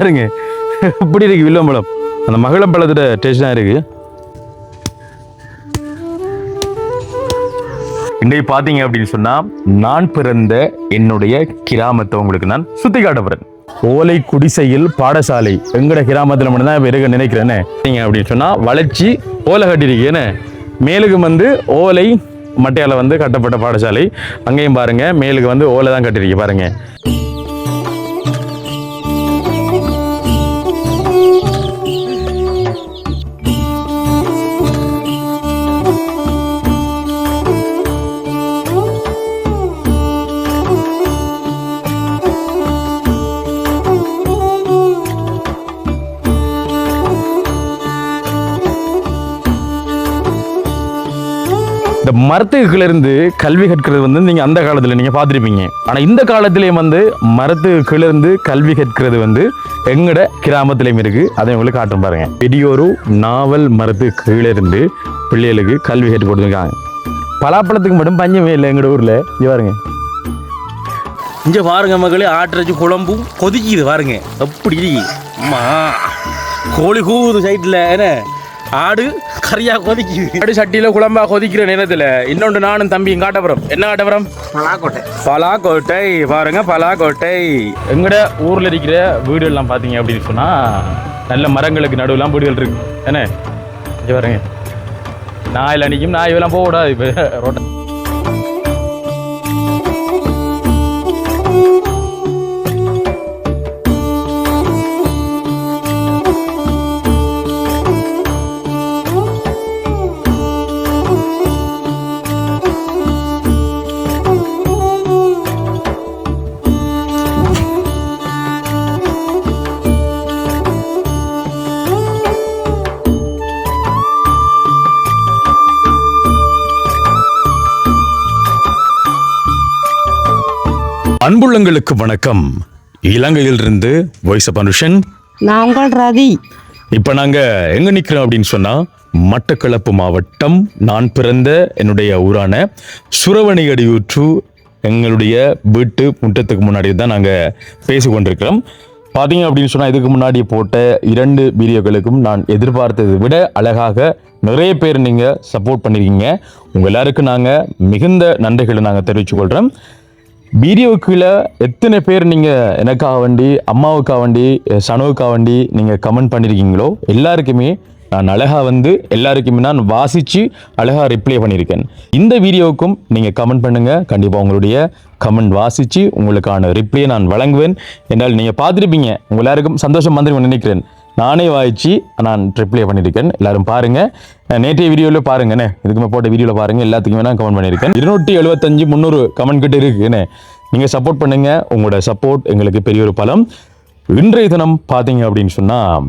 இருங்க இப்படி இருக்கு வில்லம்பழம். அந்த மகளம்பழத்தோட டேஸ்ட் தான் இருக்கு. இன்றைக்கு பார்த்தீங்க அப்படின்னு சொன்னா நான் பிறந்த என்னுடைய கிராமத்தை உங்களுக்கு நான் சுத்தி காட்ட போறேன். ஓலை குடிசையில் பாடசாலை எங்கட கிராமத்தில் மட்டும்தான் இருக்க நினைக்கிறேன்னு நீங்க அப்படின்னு சொன்னா வளர்ச்சி ஓலை கட்டிருக்கேன்னு மேலுக்கு வந்து ஓலை மட்டையால வந்து கட்டப்பட்ட பாடசாலை. அங்கேயும் பாருங்க மேலுக்கு வந்து ஓலை தான் கட்டிருக்கீங்க பாருங்க. இந்த மரத்துக்குள்ள இருந்து கல்வி கற்கிறது வந்து நீங்க அந்த காலத்துல நீங்க பார்த்திருப்பீங்க. ஆனா இந்த காலத்திலேயும் வந்து மரத்துக்குள்ள இருந்து கல்வி கற்கிறது வந்து எங்கட கிராமத்திலையும் இருக்கு. அதை உங்களுக்கு காட்டும் பாருங்க. பெரியோரு நாவல் மரத்து கீழே இருந்து பிள்ளைகளுக்கு கல்வி கற்றுக் கொடுத்துருக்காங்க. பலாப்பழத்துக்கு மட்டும் பஞ்சமே இல்லை எங்கட ஊர்ல. இது பாருங்க, இங்க பாருங்க மகளே, ஆட்டுறச்சு குழம்பும் கொதிக்குது பாருங்க. அப்படி அம்மா கோழி கூவுது சைட்ல. என்ன ஆடு கறியா கொதிக்குது. ஆடு சட்டியில குழம்பா கொதிக்கிற நேரத்துல இன்னொன்று நானும் தம்பியும் காட்டப்புறம். என்ன காட்டப்புறம்? பலாக்கோட்டை. பலாக்கோட்டை பாருங்க, பலாக்கோட்டை. எங்கட ஊர்ல இருக்கிற வீடு எல்லாம் பாத்தீங்க அப்படின்னு சொன்னா நல்ல மரங்களுக்கு நடுவுலாம் வீடுகள் இருக்கு. என்ன பாருங்க, நாயில் அன்னைக்கும் நாய் எல்லாம் போக கூடாது இப்ப ரோட்ட. அன்புள்ளங்களுக்கு வணக்கம். இலங்கையிலிருந்து வாய்ஸ் ஆஃப் அனுஷன். நான் உங்கள் ரதி. இப்ப நாங்க எங்க நிக்கிறோம் அப்படின்னு சொன்னா மட்டக்களப்பு மாவட்டம் நான் பிறந்த என்னுடைய ஊரான சுரவணியடியூற்று எங்களுடைய வீட்டு முற்றத்துக்கு முன்னாடி தான் நாங்க பேசி கொண்டிருக்கிறோம். பாத்தீங்க அப்படின்னு சொன்னா இதுக்கு முன்னாடி போட்ட 2 வீடியோக்களுக்கும் நான் எதிர்பார்த்ததை விட அழகாக நிறைய பேர் நீங்க சப்போர்ட் பண்ணிருக்கீங்க. உங்க எல்லாருக்கும் நாங்க மிகுந்த நன்றிகளை நாங்க தெரிவித்துக் கொள்றோம். வீடியோக்குள்ள எத்தனை பேர் நீங்கள் எனக்காக வேண்டி, அம்மாவுக்காக வேண்டி, சனுவுக்காக வேண்டி நீங்கள் கமெண்ட் பண்ணியிருக்கீங்களோ எல்லாருக்குமே நான் அழகாக வந்து எல்லாருக்குமே நான் வாசித்து அழகாக ரிப்ளை பண்ணியிருக்கேன். இந்த வீடியோவுக்கும் நீங்கள் கமெண்ட் பண்ணுங்கள். கண்டிப்பாக உங்களுடைய கமெண்ட் வாசித்து உங்களுக்கான ரிப்ளையை நான் வழங்குவேன். என்றால் நீங்கள் பார்த்துருப்பீங்க, உங்கள் எல்லாருக்கும் சந்தோஷம் வந்துருன்னு நினைக்கிறேன். நானே வாய்ச்சி நான் ரிப்ளை பண்ணியிருக்கேன். எல்லாரும் பாருங்கள். நேற்றைய வீடியோவில் பாருங்கண்ணே, இதுக்குமே போட்ட வீடியோவில் பாருங்கள். எல்லாத்துக்குமே நான் கமெண்ட் பண்ணியிருக்கேன். 275-300 கமெண்ட் கிட்ட இருக்குண்ணே. நீங்கள் சப்போர்ட் பண்ணுங்க. உங்களோட சப்போர்ட் எங்களுக்கு பெரிய ஒரு பலம். இன்றைய தினம் பார்த்தீங்க அப்படின்னு சொன்னால்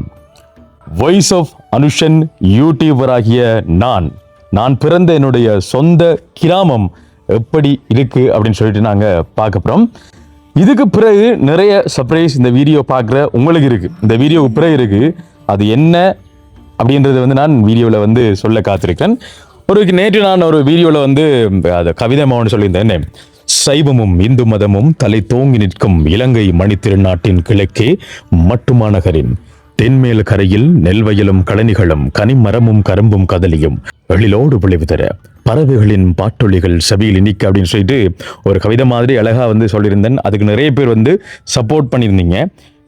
வாய்ஸ் ஆஃப் அனுஷன் யூடியூபர் ஆகிய நான் பிறந்த என்னுடைய சொந்த கிராமம் எப்படி இருக்கு அப்படின்னு சொல்லிட்டு நாங்கள் பார்க்க போகிறோம். இதுக்கு பிறகு நிறைய சர்ப்ரைஸ் இந்த வீடியோ பார்க்குற உங்களுக்கு இருக்குது. இந்த வீடியோவுக்கு பிறகு இருக்குது. அது என்ன அப்படின்றது வந்து நான் வீடியோவில் வந்து சொல்ல காத்திருக்கேன். நேற்று நான் ஒரு வீடியோவில் வந்து அதை கவிதை மாவன்னு சொல்லியிருந்தேன். சைவமும் இந்து மதமும் தலை தோங்கி நிற்கும் இலங்கை மணித்திருநாட்டின் கிழக்கே மட்டுமாநகரின் தென்மேல் கரையில் நெல்வயலும் கழனிகளும் கனிமரமும் கரும்பும் கதலியும் எழிலோடு விளைவு தர பறவைகளின் பாட்டொலிகள் செவியில் இனிக்க அப்படின்னு சொல்லிட்டு ஒரு கவிதை மாதிரி அழகா வந்து சொல்லியிருந்தேன். அதுக்கு நிறைய பேர் வந்து சப்போர்ட் பண்ணியிருந்தீங்க.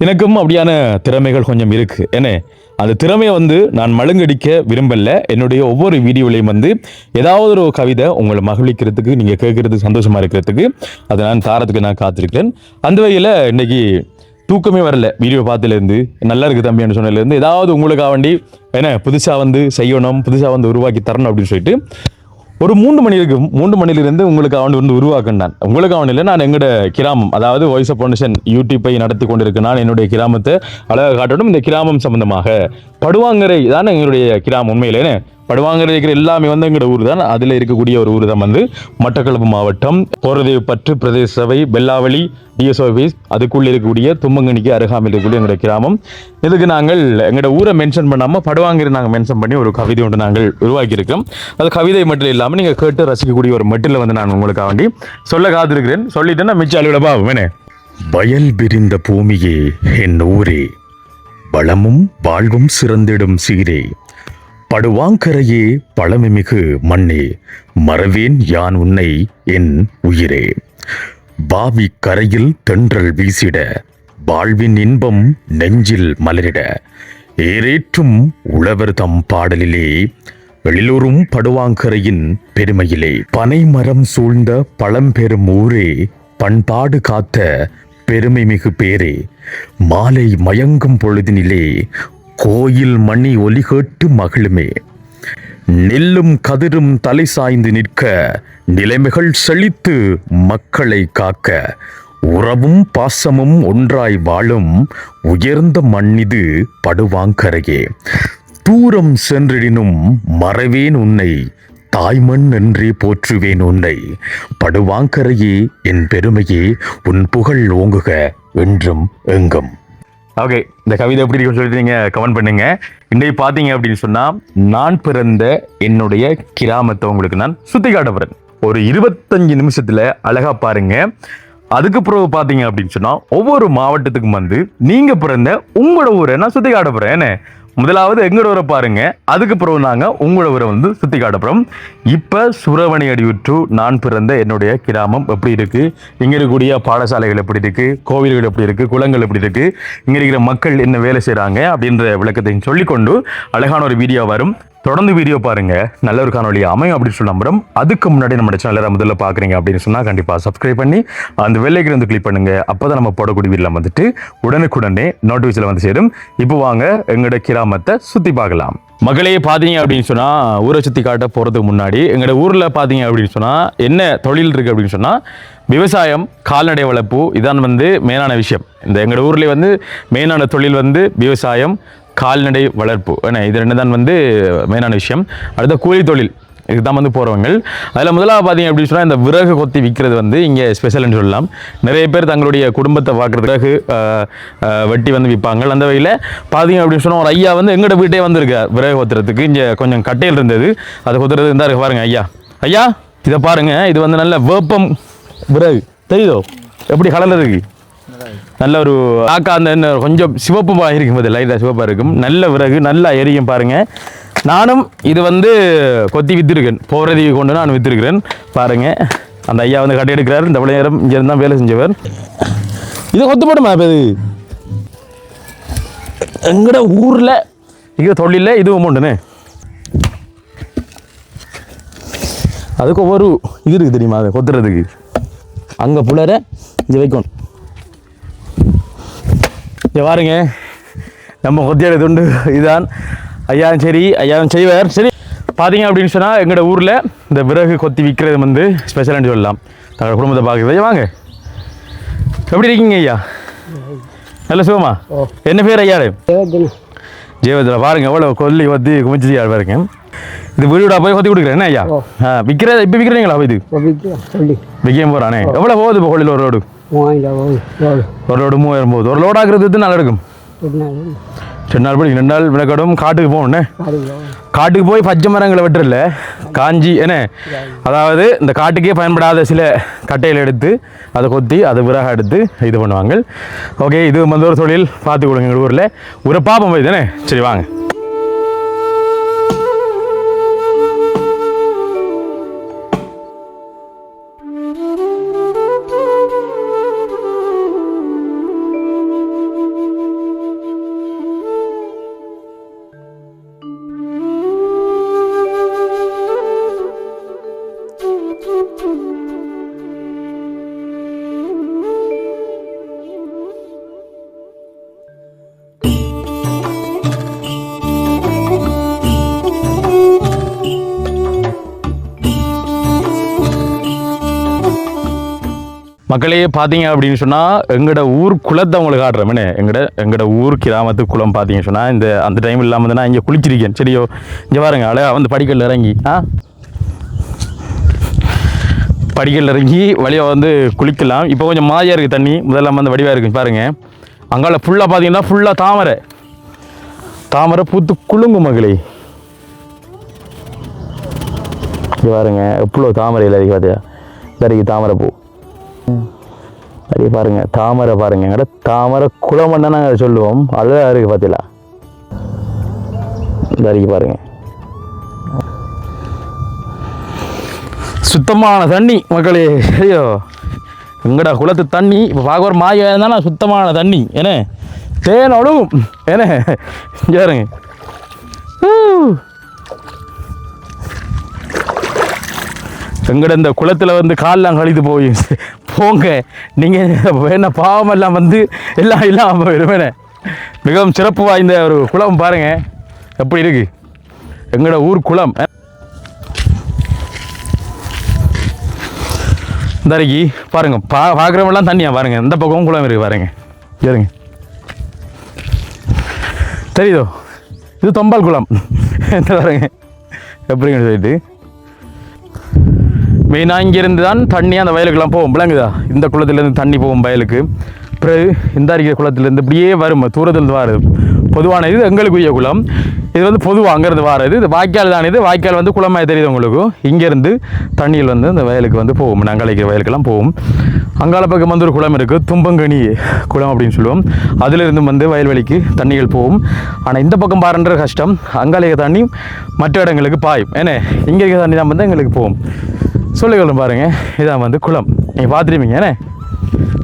எனக்கும் அப்படியான திறமைகள் கொஞ்சம் இருக்கு. ஏன்னா அந்த திறமையை வந்து நான் மழுங்கடிக்க விரும்பல. என்னுடைய ஒவ்வொரு வீடியோலையும் வந்து ஏதாவது ஒரு கவிதை உங்களை மகிழ்விக்கிறதுக்கு, நீங்க கேட்கறதுக்கு சந்தோஷமா இருக்கிறதுக்கு அதை நான் தாரத்துக்கு நான் காத்திருக்கிறேன். அந்த வகையில் இன்னைக்கு தூக்கமே வரல வீடியோ பார்த்துலேருந்து. நல்லா இருக்குது தம்பின்னு சொன்னதுலேருந்து ஏதாவது உங்களுக்காக வேண்டி என்ன புதுசாக வந்து செய்யணும், புதுசாக வந்து உருவாக்கி தரணும் அப்படின்னு சொல்லிட்டு ஒரு 3 மணி இருக்கும். 3 மணிலிருந்து உங்களுக்காக வந்து உருவாக்குனேன். நான் உங்களுக்காக இல்லை, நான் எங்களோட கிராமம், அதாவது வாய்ஸ் ஆஃப் அனுஷன் யூடியூப்பை நடத்தி கொண்டிருக்கேன். நான் என்னுடைய கிராமத்தை அழகாக காட்டணும். இந்த கிராமம் சம்பந்தமாக படுவாங்கரை தான் எங்களுடைய கிராமம். உண்மையிலேன்னு படுவாங்கரை இருக்கிற எல்லாமே வந்து எங்களோட ஊர் தான். அதில் இருக்கக்கூடிய ஒரு ஊர் தான் வந்து மட்டக்களப்பு மாவட்டம் போரதேவப்பற்று பிரதேச சபை பெல்லாவளி டிஎஸ் ஆஃபீஸ் அதுக்குள்ளே இருக்கக்கூடிய தும்பங்கனிக்கு அருகாமையில் இருக்கக்கூடிய எங்களோட கிராமம். இதுக்கு நாங்கள் எங்களோட ஊரை மென்ஷன் பண்ணாமல் படுவாங்கரை நாங்கள் மென்ஷன் பண்ணி ஒரு கவிதை ஒன்று நாங்கள் உருவாக்கியிருக்கோம். அது கவிதை மட்டும் இல்லாமல் நீங்கள் கேட்டு ரசிக்கக்கூடிய ஒரு மெட்டில் வந்து நான் உங்களுக்காக வேண்டி சொல்ல காத்திருக்கிறேன். சொல்லிட்டேன்னா மிச்ச அலுவலப்பா வேணே வயல் விரிந்த பூமியே என் ஊரே, வளமும் வாழ்வும் சிறந்திடும் சீரே, படுவாங்கரையே பழமைமிகு மண்ணே, மறவேன் யான் உன்னை என் உயிரே. பாவி கரையில் தென்றல் வீசிட, வாழ்வின் இன்பம் நெஞ்சில் மலரிட, ஏரேற்றும் உழவர் தம் பாடலிலே, எழிலூரும் படுவாங்கரையின் பெருமையிலே, பனைமரம் சூழ்ந்த பழம்பெரும் ஊரே, பண்பாடு காத்த பெருமை மிகு பேரே, மாலை மயங்கும் பொழுதினிலே கோயில் மணி ஒலி கேட்டு மகிழுமே, நெல்லும் கதிரும் தலை சாய்ந்து நிற்க, நிலைமைகள் செழித்து மக்களை காக்க, உறவும் பாசமும் ஒன்றாய் வாழும் உயர்ந்த மண்ணிது படுவாங்கரையே, தூரம் சென்றிடினும் மறவேன் உன்னை, தாய்மண் என்றே போற்றுவேன் உன்னை, படுவாங்கரையே என் பெருமையே, உன் புகழ் ஓங்குக என்றும் எங்கும். ஓகே, இந்த கவிதை எப்படி இருக்குன்னு சொல்லிட்டு நீங்க கமெண்ட் பண்ணுங்க. இன்றைக்கு பார்த்தீங்க அப்படின்னு சொன்னா, நான் பிறந்த என்னுடைய கிராமத்தை உங்களுக்கு நான் சுத்தி காட்ட போறேன். ஒரு 25 நிமிஷத்துல அழகா பாருங்க. அதுக்கு பிறகு பார்த்தீங்க அப்படின்னு சொன்னா, ஒவ்வொரு மாவட்டத்துக்கும் வந்து நீங்க பிறந்த உங்களோட ஊரை நான் சுத்தி காட்ட போறேன். என்ன, முதலாவது எங்களோட ஊரை பாருங்க, அதுக்கு பிறகு நாங்க உங்களோட ஊரை வந்து சுத்தி காட்டப்புறோம். இப்ப சுரவணி அடியுற்று நான் பிறந்த என்னுடைய கிராமம் எப்படி இருக்கு, இங்க இருக்கக்கூடிய பாடசாலைகள் எப்படி இருக்கு, கோவில்கள் எப்படி இருக்கு, குளங்கள் எப்படி இருக்கு, இங்க இருக்கிற மக்கள் என்ன வேலை செய்யறாங்க அப்படின்ற விளக்கத்தை சொல்லிக்கொண்டு அழகான ஒரு வீடியோ வரும். தொடர்ந்து வீடியோ பாருங்க, நல்ல ஒரு காணொலி அமையும் அப்படின்னு சொல்லி நம்புறோம். அதுக்கு முன்னாடி நம்ம சேனலை முதல்ல பாக்குறீங்க அப்படின்னு சொன்னா கண்டிப்பா சப்ஸ்கிரைப் பண்ணி அந்த வெள்ளைக்கு வந்து கிளிக் பண்ணுங்க. அப்பதான் நம்ம போடக்கூடிய வீடியோ வந்துட்டு உடனுக்குடனே நோட்டிஃபிகேஷன் வந்து சேரும். இப்போ வாங்க எங்களோட கிராமத்தை சுத்தி பார்க்கலாம். மகளே பாத்தீங்க அப்படின்னு சொன்னா, ஊரை சுத்தி காட்ட போறதுக்கு முன்னாடி எங்களோட ஊர்ல பாத்தீங்க அப்படின்னு சொன்னா என்ன தொழில் இருக்கு அப்படின்னு சொன்னா, விவசாயம், கால்நடை வளர்ப்பு, இதான் வந்து மெயினான விஷயம். இந்த எங்களோட ஊர்ல வந்து மெயினான தொழில் வந்து விவசாயம், கால்நடை வளர்ப்பு. இது ரெண்டு தான் வந்து மெயினான விஷயம். அடுத்த கூலி தொழில், இதுக்கு தான் வந்து போகிறவங்க. அதில் முதலாவது பார்த்தீங்க அப்படின்னு சொன்னால், இந்த விறகு கொத்தி விற்கிறது வந்து இங்கே ஸ்பெஷல்னு சொல்லலாம். நிறைய பேர் தங்களுடைய குடும்பத்தை பார்க்குறதுக்கு வெட்டி வந்து விற்பாங்க. அந்த வகையில் பார்த்தீங்க அப்படின்னு சொன்னால், ஒரு ஐயா வந்து எங்களோட வீட்டே வந்துருக்கு விறகு கொத்துறதுக்கு. இங்கே கொஞ்சம் கட்டையில் இருந்தது, அதை கொத்துறது இருந்தால் இருக்கு பாருங்க. ஐயா இதை பாருங்க, இது வந்து நல்ல வேப்பம் விறகு தெரியுதோ எப்படி கலர் இருக்கு, நல்ல ஒரு ஆக்கா, அந்த கொஞ்சம் சிவப்புமாக இருக்கும், போது லைட்டாக சிவப்பாக இருக்கும். நல்ல விறகு, நல்லா எரியும் பாருங்க. நானும் இது வந்து கொத்தி விற்றுருக்கேன், போகிறதி கொண்டு நான் விற்றுருக்கிறேன் பாருங்க. அந்த ஐயா வந்து கட்டி எடுக்கிறார். இந்த இவ்வளோ நேரம் இங்கே இருந்தால் வேலை செஞ்சவர். இது கொத்துப்படும் இது எங்கட ஊரில் இங்கே தொழிலில் இதுவும் உண்டுன்னு. அதுக்கு ஒவ்வொரு இது இருக்குது தெரியுமா, அதை கொத்துறதுக்கு அங்கே புள்ளரை இங்கே வைக்கணும். இங்கே பாருங்க, நம்ம கொத்தியாடு துண்டு இதுதான். ஐயாவும் சரி, ஐயாவும் செய்வார். சரி பார்த்தீங்க அப்படின்னு சொன்னால், எங்களோட ஊரில் இந்த விறகு கொத்தி விற்கிறது வந்து ஸ்பெஷல்னு சொல்லலாம். தங்களோட குடும்பத்தை பார்க்குறது. வாங்க, எப்படி இருக்கீங்க ஐயா? நல்ல சுகமா? என்ன பேர் ஐயா? ஜெயவர்தனா. பாருங்க எவ்வளோ கொல்லி கொத்தி குமிச்சு பாருங்க. இது வீடா போய் கொத்தி கொடுக்குறேன். என்ன ஐயா விற்கிறத இப்போ விற்கிறீங்களா? இது விற்க போகிறானே. எவ்வளோ போகுது இப்போ கொள்ளியில் ஒரு ரோடு? ஒரு லோடு 3000 போகுது. ஒரு லோடு ஆக்குறது நல்லா இருக்கும். 2 நாள் படி 2 நாள் விளக்கடும். காட்டுக்கு போகணுன்னே, காட்டுக்கு போய் பச்சை மரங்களை வெட்டுறல காஞ்சி என்ன, அதாவது இந்த காட்டுக்கே பயன்படாத சில கட்டையில் எடுத்து அதை கொத்தி அதை விறகு எடுத்து இது பண்ணுவாங்க. ஓகே, இது வந்து ஒரு தொழில் பார்த்து கொடுங்க எங்கள் ஊரில். ஒரு பாப்பம் போய் தானே. சரி வாங்க. மக்களே பார்த்தீங்க அப்படின்னு சொன்னால், எங்களோட ஊர் குளத்தை அவங்களுக்கு காட்டுறோம். எங்களோட ஊர் கிராமத்து குளம் பார்த்தீங்கன்னு சொன்னால், இந்த அந்த டைம் இல்லாமல் நான் இங்கே குளிச்சிருக்கேன். சரியோ, இங்கே பாருங்க, அழகாக வந்து படிக்கல் இறங்கி படிக்கல் இறங்கி வழியாக வந்து குளிக்கலாம். இப்போ கொஞ்சம் மாதிரியாக இருக்குது தண்ணி, முதல்ல வந்து வடிவாக இருக்குது பாருங்கள். அங்கால ஃபுல்லாக பார்த்தீங்கன்னா ஃபுல்லாக தாமரை பூத்து குலுங்கும் மகளே. இங்கே பாருங்க எவ்வளோ தாமரை இல்லை பார்த்தியா, இருக்கு தாமரை பூ. அதே பாருங்க தாமரை பாருங்க, எங்கட தாமரை குளம் தான் நாங்கள் சொல்லுவோம். அழகா இருக்கு பார்த்தீங்களா, இந்த அருகே பாருங்க. சுத்தமான தண்ணி மக்களே. ஐயோ எங்கடா குளத்து தண்ணி இப்போ பார்க்க ஒரு மாய தானே, சுத்தமான தண்ணி என்ன தேனோடும் என்ன பாருங்க. எங்கட இந்த குளத்தில் வந்து காலெலாம் கழித்து போய் போங்க நீங்கள் என்ன பாவமெல்லாம் வந்து எல்லாம் இல்லாமல் போயிடுவேனே. மிகவும் சிறப்பு வாய்ந்த ஒரு குளம் பாருங்க எப்படி இருக்கு எங்கட ஊர் குளம். இந்த அருகி பாருங்க பார்க்குறவங்களாம் தண்ணியா பாருங்க, இந்த பக்கமும் குளம் இருக்கு பாருங்க. சரிங்க தெரியுதோ, இது தொம்பால் குளம் பாருங்க எப்படிங்கன்னு சொல்லிட்டு. மெயினாக இங்கேருந்து தான் தண்ணி அந்த வயலுக்கெல்லாம் போகும் விளங்குதா. இந்த குளத்துலேருந்து தண்ணி போகும் வயலுக்கு. பிறகு இந்த அருகே குளத்துலேருந்து இப்படியே வரும், தூரத்துலேருந்து வாருது. பொதுவான இது எங்களுக்குரிய குளம். இது வந்து பொதுவாக அங்கேருந்து வாரது. இது வாய்க்கால் தான். இது வாய்க்கால் வந்து குளமாக தெரியுது உங்களுக்கு. இங்கேருந்து தண்ணியில் வந்து இந்த வயலுக்கு வந்து போகும், நாங்கள் அழைக்கிற வயலுக்கெல்லாம் போகும். அங்கால பக்கம் வந்து ஒரு குளம் இருக்குது, தும்பங்கனி குளம் அப்படின்னு சொல்லுவோம். அதிலிருந்து வந்து வயல்வெளிக்கு தண்ணிகள் போகும். ஆனால் இந்த பக்கம் பாருன்ற கஷ்டம், அங்காலைய தண்ணி மற்ற இடங்களுக்கு பாயும். ஏன்னா இங்கே இருக்கிற தண்ணி தான் வந்து எங்களுக்கு போகும். சொல்லிக்கொள்ளும் பாருங்கள், இதான் வந்து குளம். நீங்கள் பார்த்துருப்பீங்க ஏன்னா.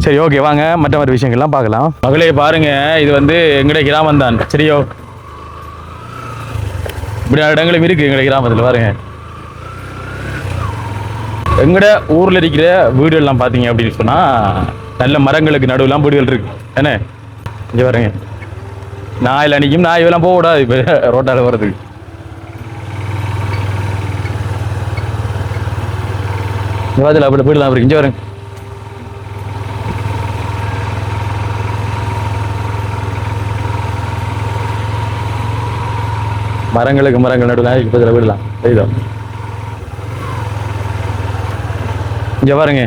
சரி ஓகே வாங்க மற்ற விஷயங்கள்லாம் பார்க்கலாம். மகளே பாருங்க, இது வந்து எங்களுடைய கிராமம் தான். சரியோ இப்படி இடங்களும் இருக்கு எங்களுடைய கிராமத்தில் பாருங்க. எங்கட ஊரில் இருக்கிற வீடுகள்லாம் பார்த்தீங்க அப்படின்னு சொன்னால் நல்ல மரங்களுக்கு நடுவுலாம் வீடுகள் இருக்கு என்ன. இங்கே பாருங்க, நாயில் அன்னைக்கும் நாய் எல்லாம் போகக்கூடாது இப்போ ரோட்டால் போகிறதுக்கு. இங்கே அப்படி வீடுலாம் இருக்கு. இங்கே பாருங்க, மரங்களுக்கு மரங்கள் நடுவில் இப்போ இதில் விடலாம் தெரியுதோ. இங்கே பாருங்க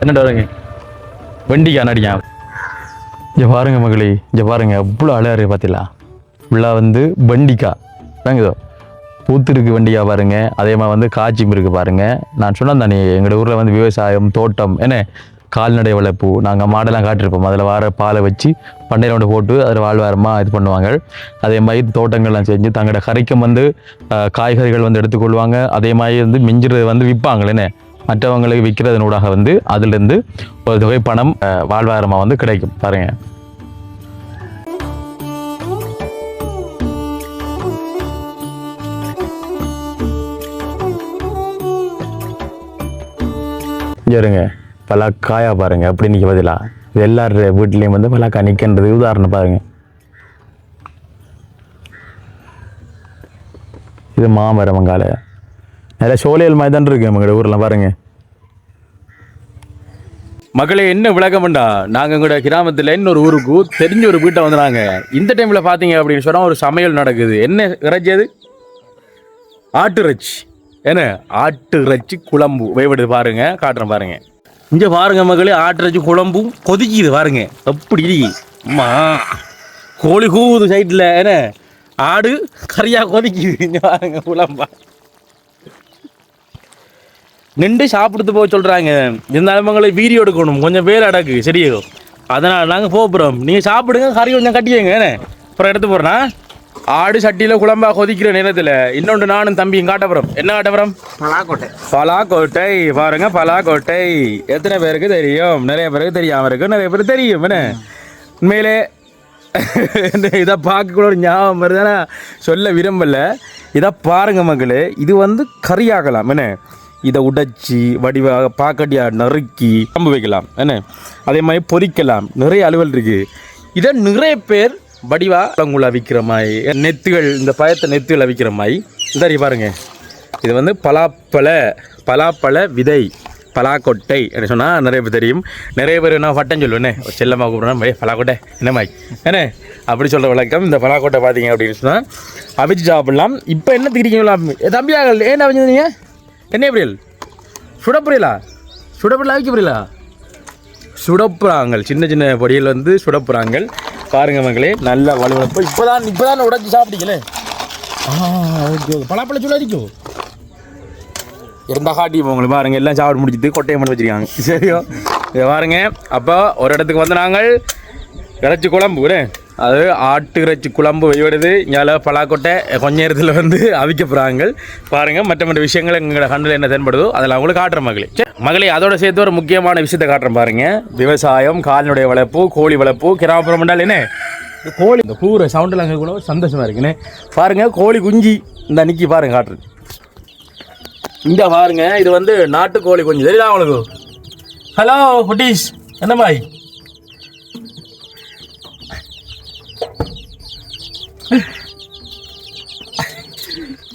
என்னடா வருங்க வெண்டிக்காய் நடிகா. இங்கே பாருங்க மகளே, இங்கே பாருங்க அவ்வளோ அழகாக இருக்குது பார்த்தீங்களா. ஃபுல்லாக வந்து வெண்டிக்காய் வாங்குதோ, பூத்துருக்கு வெண்டிக்காய் பாருங்க. அதே மாதிரி வந்து காய்ச்சியும் இருக்குது பாருங்க. நான் சொன்னேன் தானே எங்களோட ஊரில் வந்து விவசாயம் தோட்டம் என்ன கால்நடை வளர்ப்பு. நாங்கள் மாடெல்லாம் காட்டியிருப்போம், அதில் வர பாலை வச்சு பண்ணையில் கொண்டு போட்டு அதில் வாழ்வாரமாக இது பண்ணுவாங்க. அதே மாதிரி தோட்டங்கள்லாம் செஞ்சு தங்களோட கறிக்கும் வந்து காய்கறிகள் வந்து எடுத்துக்கொள்வாங்க. அதே மாதிரி வந்து மிஞ்சுறது வந்து விற்பாங்களேன்னு மற்றவங்களுக்கு விற்கிறதுனூடாக வந்து அதுலேருந்து ஒரு தொகை பணம் வாழ்வாரமாக வந்து கிடைக்கும் பாருங்க. சரிங்க பலாக்காயா பாருங்க அப்படி நிற்க பதிலா. இது எல்லார வீட்லேயும் வந்து பலாக்காய் நிற்கின்றது உதாரணம் பாருங்க. இது மாமரம் மங்கால நிறைய சோழியல் மாதிரி தான் இருக்கு எங்களோட ஊரில் பாருங்க. மகளே என்ன விளக்கம்ண்டா, நாங்கள் எங்களோட கிராமத்தில் இன்னொரு ஊருக்கு தெரிஞ்ச ஒரு வீட்டை வந்துடுறாங்க. இந்த டைமில் பார்த்தீங்க அப்படின்னு சொன்னால் ஒரு சமையல் நடக்குது. என்ன இறைச்சி அது? ஆட்டு இறைச்சி. என்ன ஆட்டு இறைச்சி குழம்பு வேவிடுது பாருங்க, காட்டுறேன் பாருங்க. இங்கே பாருங்க மகளே, ஆட்டு இறைச்சி குழம்பும் கொதிக்குது பாருங்க எப்படி அம்மா. கோழி கூவுது சைட்டில், என்ன ஆடு கறியாக கொதிக்குது. இங்கே பாருங்க குழம்பா நின்று சாப்பிடுத்து போக சொல்கிறாங்க. இருந்தாலும் மகளை வீடியோ எடுக்கணும், கொஞ்சம் பேர் அடக்கு சரியோ. அதனால் நாங்கள் போகிறோம், நீங்கள் சாப்பிடுங்க, கறி கொஞ்சம் கட்டியங்க. என்ன அப்புறம் எடுத்து போகிறேன்னா ஆடு சட்டியில் குழம்பா கொதிக்கிற நேரத்தில் இன்னொன்று நானும் தம்பியும் காட்டப்புறம். என்ன காட்டப்புறம்? பலாக்கோட்டை. பலாக்கோட்டை பாருங்க, பலாக்கோட்டை எத்தனை பேருக்கு தெரியும்? நிறைய பேருக்கு தெரியாமல் இருக்கு, நிறைய பேருக்கு தெரியும். என்ன உண்மையிலே இதை பார்க்கக்கூட ஒரு ஞாபகம் வருதுன்னா சொல்ல விரும்பலை. இதை பாருங்க மக்களே, இது வந்து கறியாகலாம். என்ன இதை உடைச்சி வடிவாக பாக்கட்டியாக நறுக்கி கம்பு வைக்கலாம். என்ன அதே மாதிரி பொரிக்கலாம். நிறைய அலுவல் இருக்குது. இதை நிறைய பேர் வடிவா பழங்குழா விற்கிற மாதிரி, நெத்துகள் இந்த பயத்தை நெத்துகளை விற்கிற மாதிரி. சரி பாருங்க, இது வந்து பலாப்பழ விதை பலாக்கொட்டை என்ன சொன்னால் நிறைய பேர் தெரியும். நிறைய பேர் என்ன வட்டம் சொல்லுவேண்ணே, செல்லமாக கூப்பிட்றேன் பலாக்கொட்டை என்ன மாதிரி என்ன அப்படி சொல்கிற வழக்கம். இந்த பலாக்கொட்டை பார்த்தீங்க அப்படின்னு சொன்னால் அவிச்சு சாப்பிடலாம். இப்போ என்ன திரிக்கீங்களா தம்பியாக? ஏன் அவிஞ்சிருந்தீங்க? என்ன புரியல்? சுடப்புரியலா? சுடப்புரியல அவிக்க புரியலா? சுடப்புறாங்கள், சின்ன சின்ன பொடியில் வந்து சுடப்புறாங்கள் பாருங்க மக்களே. நல்லா வலுவலப்போ இப்போதான் உடைச்சி சாப்பிட்டீங்களே. ஓகே பலாப்பழ சுடாதிக்கோ இருந்தால் காட்டி உங்களுக்கு பாருங்க. எல்லாம் சாப்பிட்டு முடிச்சுட்டு கொட்டையை மட்டும் வச்சுருக்காங்க. சரியோ இதை பாருங்க. அப்போ ஒரு இடத்துக்கு வந்து நாங்கள் இறைச்சி குழம்பு விட அது ஆட்டு இறைச்சி குழம்பு வைவிடுது. இங்கே பலாக்கொட்டை கொஞ்ச நேரத்தில் வந்து அவிக்க போகிறாங்க. பாருங்கள், மற்ற விஷயங்கள் எங்களோட கண்ணில் என்ன தென்படுதோ அதில் அவங்களுக்கு காட்டுற மகளே அதோட சேர்த்து ஒரு முக்கியமான விஷயத்தை காட்டுறேன் பாருங்கள். விவசாயம், கால்நடை வளர்ப்பு, கோழி வளர்ப்பு. கிராமப்புறம் என்றால் என்ன கோழி இந்த கூற சவுண்டில் அங்கே கூட சந்தோஷமாக இருக்குன்னு பாருங்கள். கோழி குஞ்சு இந்த நிக்கி பாருங்க காட்டுறது. இந்த பாருங்க, இது வந்து நாட்டு கோழி குஞ்சு தெரியுதா உங்களுக்கு? ஹலோ குட்டீஸ், என்ன பாய்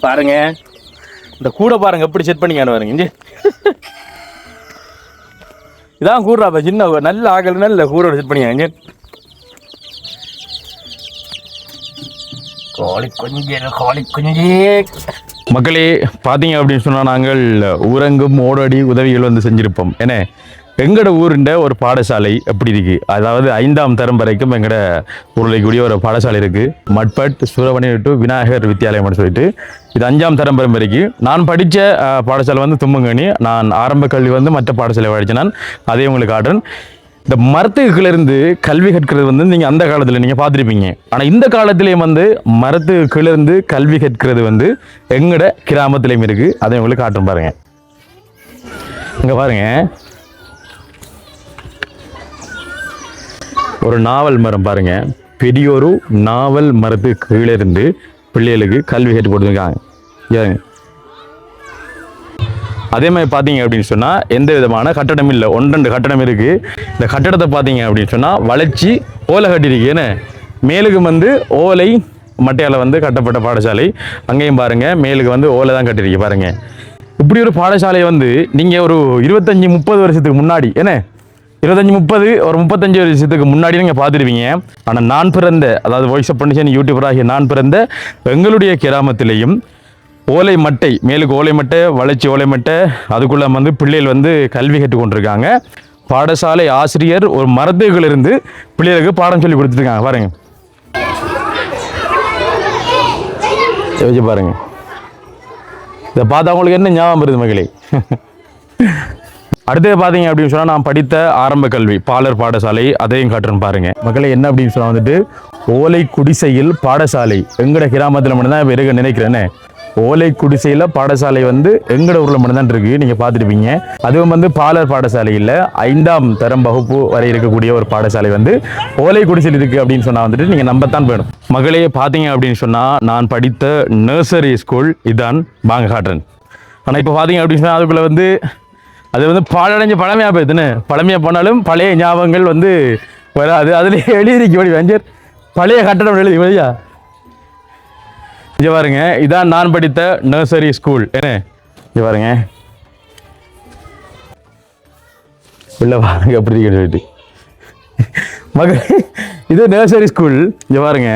பாருங்க. இந்த கூடை பாருங்க எப்படி செட் பண்ணிக்கான பாருங்க. இங்கே இதான் கூடுறாப்ப சின்ன நல்ல ஆகல் நல்ல கூடோட செட் பண்ணிக்காங்க. கோழி குஞ்சு மக்களே பார்த்தீங்க அப்படின்னு சொன்னால் நாங்கள் ஊரங்கும் ஓடடி உதவிகள் வந்து செஞ்சுருப்போம். ஏன்னா எங்களோட ஊருண்ட ஒரு பாடசாலை எப்படி இருக்குது, அதாவது 5ஆம் தரம் வரைக்கும் எங்களோட ஊரில் கூடிய ஒரு பாடசாலை இருக்குது. மட்பட் சூரவணி டு விநாயகர் வித்தியாலயம்னு சொல்லிட்டு இது 5ஆம் தரம் வரைக்கும். நான் படித்த பாடசாலை வந்து தும்பங்கனி. நான் ஆரம்ப கல்வி வந்து மற்ற பாடசாலை படித்தேன். நான் அதே உங்களுக்கு காட்டுறேன். இந்த மரத்துக்கிலிருந்து கல்வி கற்கிறது வந்து நீங்கள் அந்த காலத்தில் நீங்கள் பார்த்துருப்பீங்க. ஆனால் இந்த காலத்திலேயும் வந்து மரத்துக்கிலிருந்து கல்வி கற்கிறது வந்து எங்களோட கிராமத்திலையும் இருக்குது. அதை உங்களுக்கு காட்டும் பாருங்க. இங்கே பாருங்க, ஒரு நாவல் மரம் பாருங்க. பெரியோரு நாவல் மரத்துக்கு கீழே இருந்து பிள்ளைகளுக்கு கல்வி கற்றுக் கொடுத்துருக்காங்க. அதே மாதிரி பார்த்தீங்க அப்படின்னு சொன்னால் எந்த விதமான கட்டடம் இல்லை, 1-2 கட்டடம் இருக்குது. இந்த கட்டடத்தை பார்த்தீங்க அப்படின்னு சொன்னால் வளைச்சி ஓலை கட்டியிருக்கு. ஏன்னா மேலுக்கு வந்து ஓலை மட்டையால் வந்து கட்டப்பட்ட பாடசாலை. அங்கேயும் பாருங்கள், மேலுக்கு வந்து ஓலை தான் கட்டியிருக்கு பாருங்கள். இப்படி ஒரு பாடசாலையை வந்து நீங்கள் ஒரு 25-30 வருஷத்துக்கு முன்னாடி, ஏன்னா 25-30 ஒரு 35 வருஷத்துக்கு முன்னாடி நீங்கள் பார்த்துருவீங்க. ஆனால் நான் பிறந்த, அதாவது வாய்ஸ் ஆஃப் பண்டிஷன் யூடியூபராகிய நான் பிறந்த எங்களுடைய கிராமத்திலையும் ஓலை மட்டை, மேலுக்கு ஓலை மட்டை, வளைச்சி ஓலை மட்டை, அதுக்குள்ளே வந்து பிள்ளைகள் வந்து கல்வி கற்றுக்கொண்டிருக்காங்க. பாடசாலை ஆசிரியர் ஒரு மரத்துகளிலிருந்து பிள்ளைகளுக்கு பாடம் சொல்லி கொடுத்துருக்காங்க பாருங்க. பாருங்க, இதை பார்த்தா உங்களுக்கு என்ன ஞாபகம் வருது மகளே? அடுத்தது பார்த்தீங்க அப்படின்னு சொன்னால் நான் படித்த ஆரம்ப கல்வி பாலர் பாடசாலை, அதையும் காட்டுறேன் பாருங்க. மக்களை என்ன அப்படின்னு சொன்னால் வந்துட்டு ஓலை குடிசையில் பாடசாலை எங்கட கிராமத்தில் மட்டும்தான் இப்போ இருக்க நினைக்கிறேன்னு. ஓலை குடிசையில் பாடசாலை வந்து எங்கட ஊரில் மட்டும்தான் இருக்குது, நீங்கள் பார்த்துருப்பீங்க. அதுவும் வந்து பாலர் பாடசாலையில் 5ஆம் தரம் வகுப்பு வரை இருக்கக்கூடிய ஒரு பாடசாலை வந்து ஓலை குடிசையில் இருக்குது அப்படின்னு சொன்னால் வந்துட்டு நீங்கள் நம்பத்தான் வேணும். மகளே பார்த்தீங்க அப்படின்னு சொன்னால் நான் படித்த நர்சரி ஸ்கூல் இதான் வாங்க காட்டுறேன். ஆனால் இப்போ பார்த்தீங்க அப்படின்னு சொன்னால் அதுக்குள்ளே வந்து அது வந்து பாழடைஞ்ச பழமையாக போயிடுதுன்னு. பழமையாக போனாலும் பழைய ஞாபகங்கள் வந்து வராது. அதுலேயே எழுதிருக்கு வழி வெஞ்சர் பழைய கட்டடம் எழுதி வழியா. இங்கே பாருங்க, இதான் நான் படித்த நர்சரி ஸ்கூல். என்ன இங்கே பாருங்க, உள்ள பாருங்க எப்படி சொல்லிட்டு மகள், இது நர்சரி ஸ்கூல். இங்கே பாருங்க,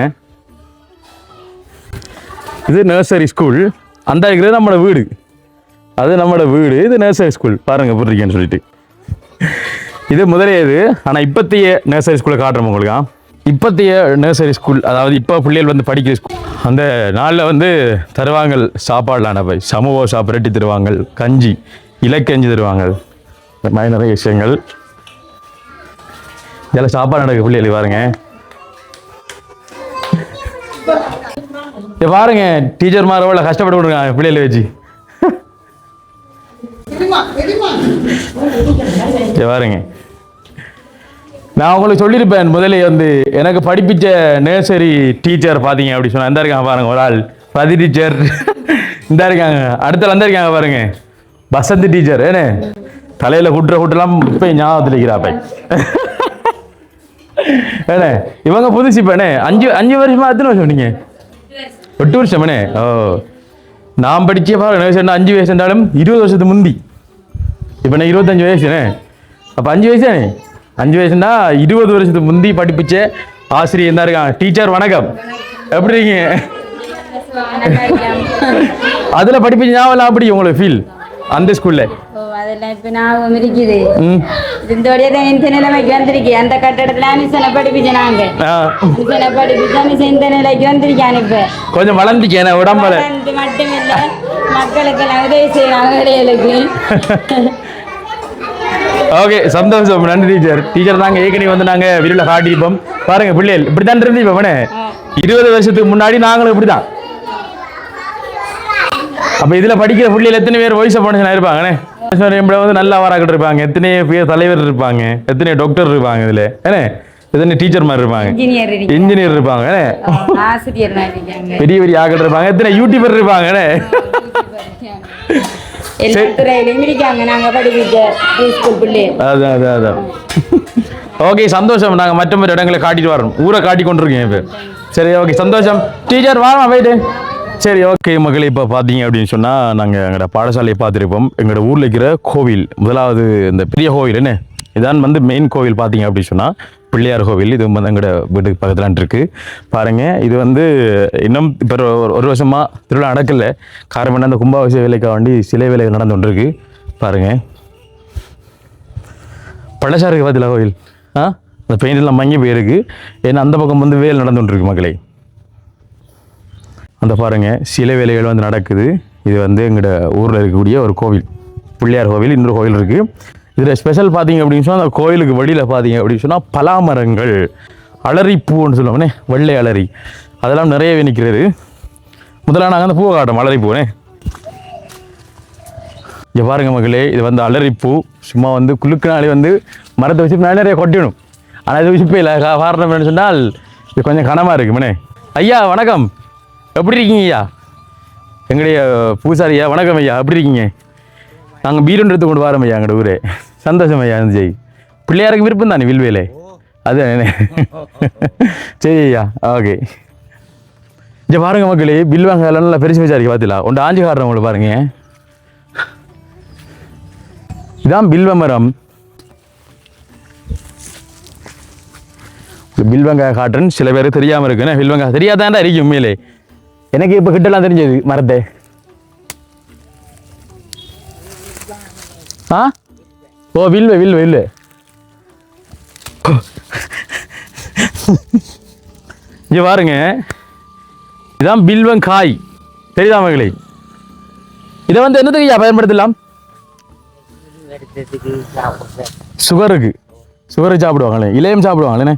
இது நர்சரி ஸ்கூல். அந்த இருக்கிறது நம்மளோட வீடு, அது நம்மளோட வீடு. இது நர்சரி ஸ்கூல் பாருங்க எப்படி இருக்கேன்னு சொல்லிட்டு. இது முதலே இது. ஆனால் இப்போத்தைய நர்சரி ஸ்கூலை காட்டுறோம் உங்களுக்கு. இப்போத்தைய நர்சரி ஸ்கூல், அதாவது இப்போ பிள்ளைகள் வந்து படிக்கிற ஸ்கூல். அந்த நாளில் வந்து தருவாங்க சாப்பாடுலான போய் சமூக சாப்பிட்டு தருவாங்க, கஞ்சி இலக்கஞ்சி தருவாங்க, இந்த மாதிரி நிறைய விஷயங்கள். இதெல்லாம் சாப்பாடு நடக்க பிள்ளைகள் பாருங்க. பாருங்க டீச்சர் மாதிரி எவ்வளோ கஷ்டப்பட்டு கொடுங்க பிள்ளைகளை வச்சு. பாருங்க, நான் உங்களுக்கு சொல்லியிருப்பேன் முதலே வந்து எனக்கு படிப்பிச்ச நர்சரி டீச்சர் பார்த்தீங்க அப்படி சொன்னா இந்த இருக்காங்க பாருங்க, ஒரு ஆள் பதி டீச்சர் இந்த இருக்காங்க. அடுத்த அந்த இருக்காங்க பாருங்க வசந்தி டீச்சர். ஏன்னு தலையில குட்டுலாம் இப்போ ஞாபகத்தில் இருக்கிறாப்ப. ஏண்ணே இவங்க புதுசு இப்போ என்ன 5 வருஷமா எத்தனை வருஷம் நீங்க? 8 வருஷம் என்ன? ஓ, நான் படிச்ச பாருங்க நர்சரி 5 வயசு இருந்தாலும் 20 வருஷத்துக்கு முந்தி. இப்போ நான் 25 வயசுண்ணே. அப்போ 5 வயசு தானே? 5 வயசுனா 20 வருஷத்துக்கு முந்தி படிப்பிச்ச ஆசிரியர் தான் இருக்காங்க. டீச்சர் வணக்கம், எப்படி இருக்கீங்க? அதில் படிப்பிச்ச ஞாபகம் அப்படி உங்களுக்கு ஃபீல் அந்த ஸ்கூல்ல? அதெல்லாம் இப்போ ஞாபகம் இருக்குது. இதோடய தான் இந்த நிலைமைக்கு வந்திருக்கேன். அந்த கட்டடத்துல மிஷனை படிப்பிச்சேன். நாங்க மிஷனை படிப்பிச்சா மிஷன் இந்த நிலைக்கு வந்திருக்கேன். இப்போ கொஞ்சம் வளர்ந்துக்கேன் உடம்புல. மட்டும் இல்லை, மக்களுக்கு எல்லாம் உதவி செய்யறாங்க. இடையிலுக்கு ஓகே சந்தோஷம், நன்றி டீச்சர். டீச்சர் நாங்க ஏற்கனவே வந்து நாங்க வீடியோல காட்டியிருப்போம் பாருங்க, பிள்ளைகள் இப்படித்தான் இருந்தீங்க 20 வருஷத்துக்கு முன்னாடி நாங்களும் இப்படிதான். அப்ப இதுல படிக்கிற பிள்ளைகள் எத்தனை பேர் வயசு போனீங்கன்னா இருப்பாங்கண்ணே, வந்து நல்லா வாராக்கிட்டு இருப்பாங்க, எத்தனை பேர் தலைவர் இருப்பாங்க, எத்தனை டாக்டர் இருப்பாங்க, இதுல ஏன்னா எத்தனை டீச்சர் மாதிரி இருப்பாங்க, இன்ஜினியர் இருப்பாங்க, பெரிய பெரிய ஆக்கள் இருப்பாங்க, எத்தனை யூடியூபர் இருப்பாங்க. ஓகே சந்தோஷம், நாங்க மற்ற இடங்களை காட்டிட்டு வரோம், ஊரை காட்டி கொண்டிருக்கேன் இப்ப. சரி ஓகே சந்தோஷம் டீச்சர், வாங்க போயிட்டு. சரி ஓகே மகளே, இப்போ பார்த்தீங்க அப்படின்னு சொன்னால் நாங்கள் எங்களோட பாடசாலையை பார்த்துருப்போம். எங்களோட ஊரில் இருக்கிற கோவில், முதலாவது இந்த பெரிய கோவில் என்ன இதான் வந்து மெயின் கோவில் பார்த்தீங்க அப்படின்னு சொன்னால் பிள்ளையார் கோவில். இது வந்து எங்களோட வீட்டுக்கு பக்கத்தில் இருக்குது பாருங்கள். இது வந்து இன்னும் இப்போ ஒரு வருஷமாக திருவிழா நடக்கல, காரணம் என்ன, அந்த கும்பாபிஷேக வேலைக்காக வேண்டி சிலை வேலைகள் நடந்து கொண்டிருக்கு பாருங்கள். பழசாருக்கு பார்த்தீங்களா கோவில், அந்த பெயிண்டெல்லாம் மங்கி போயிருக்கு, ஏன்னா அந்த பக்கம் வந்து வேல் நடந்து கொண்டிருக்கு மக்களை. அந்த பாருங்க சிலை வேலைகள் வந்து நடக்குது. இது வந்து எங்களோட ஊரில் இருக்கக்கூடிய ஒரு கோவில், பிள்ளையார் கோவில். இன்னொரு கோவில் இருக்குது. இதில் ஸ்பெஷல் பார்த்தீங்க அப்படின்னு சொன்னால் அந்த கோவிலுக்கு வழியில் பார்த்தீங்க அப்படின்னு சொன்னால் பலாமரங்கள், அலரிப்பூன்னு சொல்லுவோம்னே, வெள்ளை அலரி, அதெல்லாம் நிறையவே நிற்கிறது. முதல்ல நாங்கள் அந்த பூவை காட்டும் அலரிப்பூனே. இங்கே பாருங்க மக்களே, இது வந்து அலரிப்பூ. சும்மா வந்து குலுக்கினாலே வந்து மரத்தை வச்சு நிறைய கொட்டிடணும், ஆனால் இது இப்போ இல்லை. காரணம் என்னன்னு சொன்னால் இது கொஞ்சம் கனமாக இருக்குது மனே. ஐயா வணக்கம், எப்படி இருக்கீங்க ஐயா? எங்களுடைய பூசாரி ஐயா வணக்கம் ஐயா, எப்படி இருக்கீங்க? நாங்கள் பீரொன்று கொண்டு வரோம் ஐயா எங்களோட ஊரே. சந்தோஷம் ஐயா. ஜெய் பிள்ளையாருக்கு விருப்பம் தானே வில்வேலே, அது சரி ஐயா. ஓகே இங்கே பாருங்க மக்களே, பில்வாங்க நல்லா பெருசு விசாரிக்க பார்த்தீங்களா, ஒன்று ஆஞ்சி காட்டுறவங்களை பாருங்க. இதான் பில்வ மரம். பில்வங்காய் காட்டுறேன், சில பேருக்கு தெரியாமல் இருக்குண்ணே. பில்வங்காய் தெரியாதாண்டா இருக்கு உண்மையிலே, எனக்கு இப்போ கிட்டலாம் தெரிஞ்சது மரத்தை. ஓ வில்வ வில்வ வில்வ இங்க பாருங்க, இதான் பில்வங்காய், தெரியுதா மகளே? இதை வந்து என்னதுக்கு பயன்படுத்தலாம்? சுகருக்கு, சுகருக்கு சாப்பிடுவாங்களே, இலையும் சாப்பிடுவாங்களே,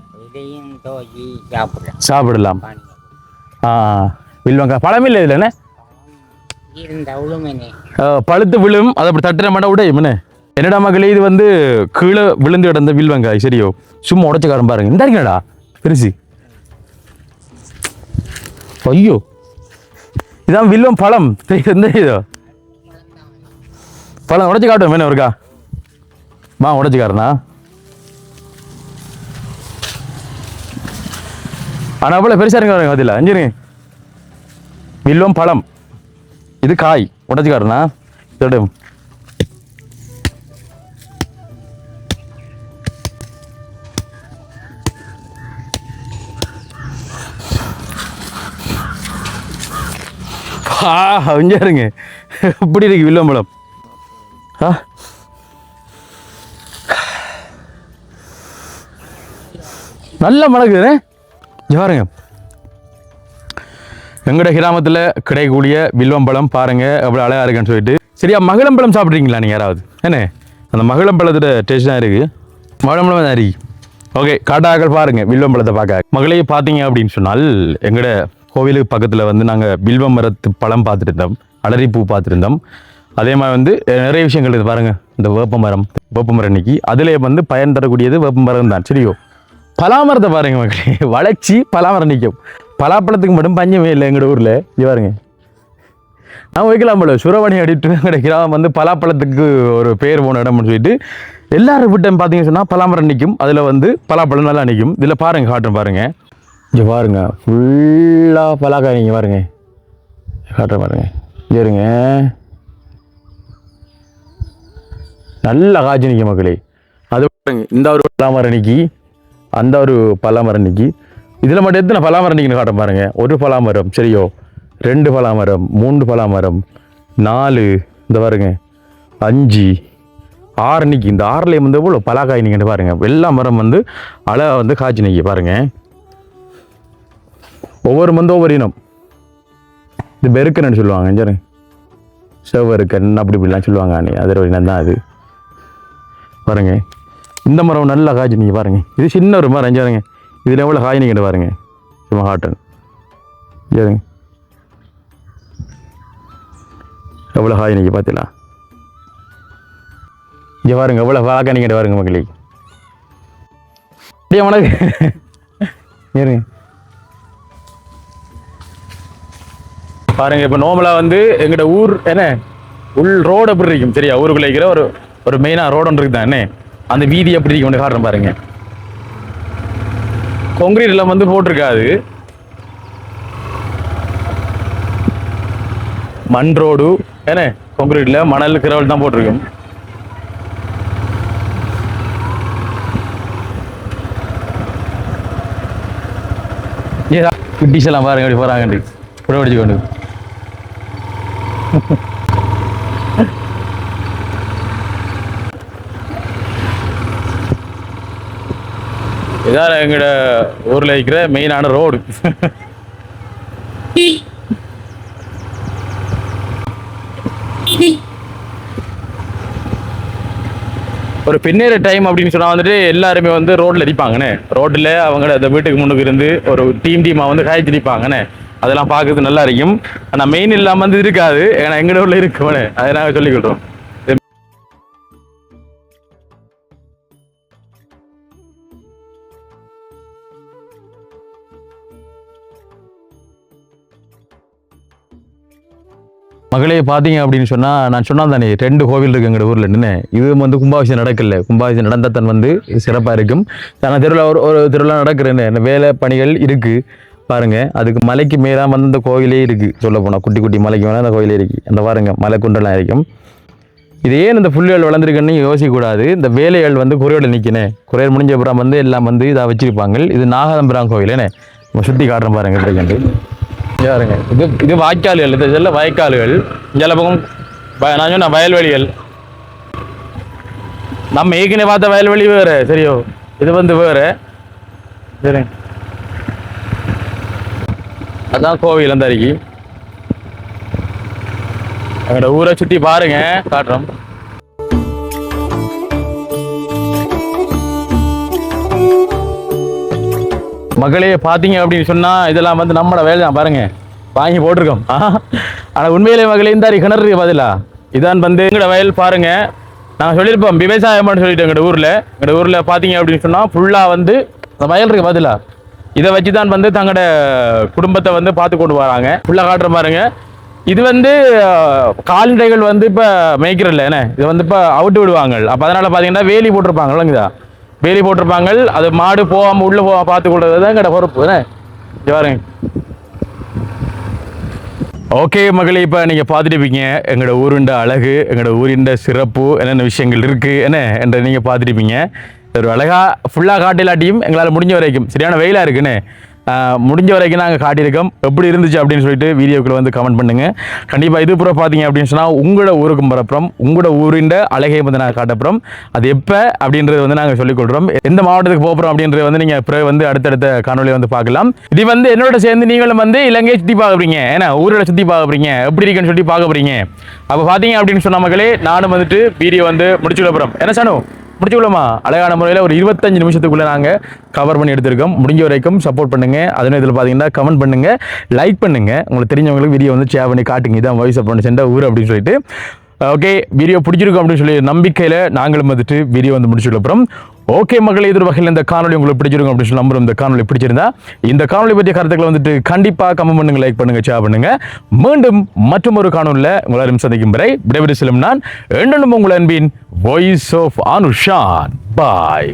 சாப்பிடலாம். வில்வங்காய் பழம் இல்லை இதுல, பழுத்து விழும், அதை அப்படி தட்டுற மாட்டா உடையும். என்னடா மகளே, இது வந்து கீழே விழுந்து கிடந்த வில்வங்காய். சரியோ, சும்மா உடைச்சுக்காரன் பாருங்க. இந்த இருக்கா பெருசு, ஐயோ இதான் வில்வம் பழம். இதோ பழம் உடைச்சு காட்டும் என்ன இருக்கா, வா உடைச்சுக்காரனா. ஆனா அவ்வளோ பெருசா இருங்க அதில் அஞ்சுருங்க. வில்வம் பழம், இது காய், உடச்சிக்காருண்ணா. இதோட இருங்க, இப்படி இருக்கு வில்வம் பழம். நல்ல மணக்குது பாருங்க. எங்கட கிராமத்தில் கிடைக்கக்கூடிய வில்வம்பழம் பாருங்க எவ்வளோ அழகாக இருக்குன்னு சொல்லிட்டு. சரியா, மகிழம்பழம் சாப்பிட்றீங்களா நீங்கள் யாராவது? என்ன அந்த மகிழம்பழத்தோட டேஸ்ட் தான் இருக்குது, மகிழம்பழம் தான் இருக்கு. ஓகே காட்டாக்கள் பாருங்க வில்வம்பழத்தை பார்க்க. மகளே பார்த்தீங்க அப்படின்னு சொன்னால் எங்கட கோவிலுக்கு பக்கத்தில் வந்து நாங்கள் வில்வ மரத்து பழம் பார்த்துருந்தோம், அலரிப்பூ பார்த்துருந்தோம். அதே மாதிரி வந்து நிறைய விஷயங்கள் இது பாருங்க. இந்த வேப்பமரம் இன்னைக்கு அதிலே வந்து பயன் தரக்கூடியது வேப்பமரம் தான். சரியோ, பலாமரத்தை பாருங்க மக்களே, வளர்ச்சி பலாமரம் நிற்கும். பலாப்பழத்துக்கு மட்டும் பஞ்சமே இல்லை எங்களோட ஊரில். இது பாருங்க, நான் வைக்கலாம் போல சுரவணி அடிட்டு எங்களோட கிராமம் வந்து பலாப்பழத்துக்கு ஒரு பேர் போன இடம்னு சொல்லிட்டு எல்லாரும் விட்டம் பார்த்தீங்கன்னு சொன்னால் பலாமரம் நிற்கும், அதில் வந்து பலாப்பழம் நல்லா நிற்கும். இதில் பாருங்க காட்டுறேன் பாருங்க, இங்கே பாருங்க ஃபுல்லாக பலாக்காய். நீங்கள் பாருங்க காட்டுறேன் பாருங்க, இங்கே இருங்க நல்லா காய்ச்சி நிற்கும் மக்களே. அது பாருங்க, இந்த ஒரு பலாமரம் நிற்கி, அந்த ஒரு பலாமரம் நிற்கி. இதில் மட்டும் எத்தனை பலாமரம் நிற்கின்னு காட்ட பாருங்க. ஒரு பலாமரம், சரியோ, 2 பலாமரம், 3 பலாமரம், 4, இந்த பாருங்க 5, 6 நிற்கி. இந்த 6லேயும் வந்து எவ்வளோ பலாக்காய் நிற்கின்னு பாருங்க. எல்லா மரம் வந்து அழகாக வந்து காய்ச்சி நிற்கி பாருங்க. ஒவ்வொரு மருந்து ஒவ்வொரு இனம். இது பெருக்கன்னு சொல்லுவாங்க, சரி செவ்வருக்கன் அப்படி இப்படிலாம் சொல்லுவாங்க. அது ஒரு இனம் தான் அது. பாருங்க இந்த மரம் நல்லா காய்ச்சி நீங்கள் பாருங்க இது சின்ன ஒரு மரம் பாருங்க இதில் எவ்வளோ காய் நீங்கள் பாருங்க சும்மா காட்டன் சரிங்க எவ்வளோ காய் நீங்கள் பார்த்தீங்களா இங்கே பாருங்க எவ்வளோ வாக்கா நீங்கள் பாருங்க மக்களே அப்படியே உனக்கு ஏறுங்க பாருங்க இப்போ நோமலாக வந்து எங்களோட ஊர் என்ன உள் ரோடு எப்படி இருக்கும் சரியா ஊருக்குள்ள இருக்கிற ஒரு மெயினாக ரோடு ஒன்று இருக்குதான் என்ன அந்த வீதி எப்படி இருக்கும் ஒன்று காட்டுறேன் பாருங்க கான்கிரீட் எல்லாம் வந்து போட்டிருக்காது மண் ரோடு என்ன கான்கிரீட்ல மணல் கிரவல் தான் போட்டிருக்கும் குட்டிஸ் எல்லாம் பாருங்க எப்படி போறாங்க கூட படிச்சு கொண்டு இதான் எங்களோட ஊர்ல இருக்கிற மெயினான ரோடு ஒரு பின்னேற டைம் அப்படின்னு சொன்னா வந்துட்டு எல்லாருமே வந்து ரோட்ல அடிப்பாங்கண்ணே ரோட்ல அவங்க அந்த வீட்டுக்கு முன்னுக்கு இருந்து ஒரு டீமா வந்து காய்ச்சிருப்பாங்கண்ணே அதெல்லாம் பார்க்கறது நல்லா இருக்கும் ஆனா மெயின் இல்லாம வந்து இருக்காது ஏன்னா எங்க ஊர்ல இருக்குவனே அதை நாங்கள் சொல்லிக்கிட்டோம் மகளே பார்த்தீங்க அப்படின்னு சொன்னால் நான் சொன்னால் தானே 2 கோவில் இருக்குது எங்கள் ஊரில் நின்று இது வந்து கும்பாபிஷேகம் நடக்கல கும்பாபிஷேகம் நடந்ததன் வந்து சிறப்பாக இருக்கும் ஆனால் திருவிழா ஒரு திருவிழா நடக்கிறேன்னு வேலை பணிகள் இருக்குது பாருங்கள் அதுக்கு மலைக்கு மேலே வந்து இந்த கோயிலே இருக்குது சொல்ல போனால் குட்டி குட்டி மலைக்கு மேலே அந்த கோயிலே இருக்குது அந்த பாருங்கள் மலை குண்டெல்லாம் இருக்கும் இது ஏன் இந்த புல்லுகள் வளர்ந்துருக்குன்னு யோசிக்கக்கூடாது இந்த வேலைகள் வந்து குறையோட நிற்கினேன் குறையல் முடிஞ்ச அப்புறம் வந்து எல்லாம் வந்து இதாக வச்சுருப்பாங்க இது நாகதம்பிரான் கோயிலேண்ணே நம்ம சுற்றி காட்டுறேன் பாருங்கள் எப்படி பாருங்க இது வாய்க்கால்கள் இது செல்ல வயக்கால்கள் சில பக்கம் நான் சொன்ன வயல்வெளிகள் நம்ம ஏற்கனவே பார்த்த வயல்வெளி வேறு சரியோ இது வந்து வேறு சரி அதான் கோவில் அந்த அருகி எங்களோட ஊரை சுற்றி பாருங்க காட்டுறோம் மகளே பார்த்தீங்க அப்படின்னு சொன்னால் இதெல்லாம் வந்து நம்மளோட வேலை தான் பாருங்க வாங்கி போட்டிருக்கோம் ஆனால் உண்மையிலே மகளே இந்த கிணறு பதிலா இதான் வந்து எங்களோட வயல் பாருங்க நாங்கள் சொல்லியிருப்போம் விவசாயம்னு சொல்லிட்டு எங்களோட ஊரில் பார்த்தீங்க அப்படின்னு சொன்னால் ஃபுல்லாக வந்து அந்த வயல் இருக்கு பதிலா இதை வச்சு தான் வந்து தங்களோட குடும்பத்தை வந்து பார்த்து கொண்டு வராங்க ஃபுல்லாக காட்டுற பாருங்க இது வந்து கால்நடைகள் வந்து இப்போ மேய்க்கிறல்ல என்ன இதை வந்து இப்போ அவுட்டு விடுவாங்க அப்போ அதனால் பார்த்தீங்கன்னா வேலி போட்டிருப்பாங்க இல்லைங்கதா வேலி போட்டிருப்பாங்க அது மாடு போகாமல் உள்ளே போக பார்த்து கொள்றது தான் எங்களோட பொறுப்பு என்ன பாருங்க ஓகே மகளே இப்போ நீங்கள் பார்த்துட்டுப்பீங்க எங்களோட ஊருண்ட அழகு எங்களோட ஊரிண்ட சிறப்பு என்னென்ன விஷயங்கள் இருக்குது என்ன என்ற நீங்கள் பார்த்துட்டுப்பீங்க ஒரு அழகாக ஃபுல்லாக காட்டிலாட்டியும் எங்களால் முடிஞ்ச வரைக்கும் சரியான வெயிலாக இருக்குன்னு முடிஞ்ச வரைக்கும் நாங்கள் காட்டியிருக்கோம் எப்படி இருந்துச்சு அப்படின்னு சொல்லிட்டு வீடியோக்குள்ள வந்து கமெண்ட் பண்ணுங்கள் கண்டிப்பாக இது பூரா பார்த்தீங்க அப்படின்னு சொன்னால் உங்களோட ஊருக்கும் பரப்புறம் உங்களோட ஊரின் அழகையை வந்து நாங்கள் காட்டப்புறோம் அது எப்போ அப்படின்றது வந்து நாங்கள் சொல்லிக்கொள்கிறோம் எந்த மாவட்டத்துக்கு போகிறோம் அப்படின்றது வந்து நீங்கள் பிறகு வந்து அடுத்தடுத்த காணொலியை வந்து பார்க்கலாம் இது வந்து என்னோட சேர்ந்து நீங்களும் வந்து இலங்கையை சுற்றி பார்க்குறீங்க ஏன்னா ஊரோட சுற்றி பார்க்குறீங்க எப்படி இருக்குன்னு சொல்லி பார்க்க போகிறீங்க அப்போ பார்த்தீங்க அப்படின்னு சொன்ன மக்களே நானும் வந்துட்டு வீடியோ வந்து முடிச்சுள்ள போகிறோம் என்ன சானு முடிச்சுக்கலாமா அழகான முறையில் ஒரு 25 நிமிஷத்துக்குள்ளே நாங்கள் கவர் பண்ணி எடுத்திருக்கோம் முடிஞ்ச வரைக்கும் சப்போர்ட் பண்ணுங்கள் அதே இதில் பார்த்தீங்கன்னா கமெண்ட் பண்ணுங்கள் லைக் பண்ணுங்கள் உங்களுக்கு தெரிஞ்சவங்களுக்கு வீடியோ வந்து ஷேர் பண்ணி காட்டுங்க இதான் வாய்ஸ் அப் பண்ணி சென்ற ஊர் அப்படின்னு சொல்லிட்டு ஓகே வீடியோ பிடிச்சிருக்கும் அப்படின்னு சொல்லி நம்பிக்கையில் நாங்களும் வந்துட்டு வீடியோ வந்து முடிச்சுள்ள அப்புறம் ஓகே மக்கள் இது வகையில் இந்த காணொலி உங்களுக்கு பிடிச்சிருக்கும் அப்படின்னு சொல்லி நம்புறோம் இந்த காணொலி பிடிச்சிருந்தா இந்த காணொலி பற்றிய கருத்துக்களை வந்துட்டு கண்டிப்பாக கமெண்ட் பண்ணுங்க லைக் பண்ணுங்க ஷேர் பண்ணுங்க மீண்டும் மற்றும் ஒரு காணொலியில் உங்களாலும் சந்திக்கும் வரை விடைபெற்று செல்லும் நான் என்னும் உங்கள் அன்பின் வாய்ஸ் ஆஃப் அனுஷான் பாய்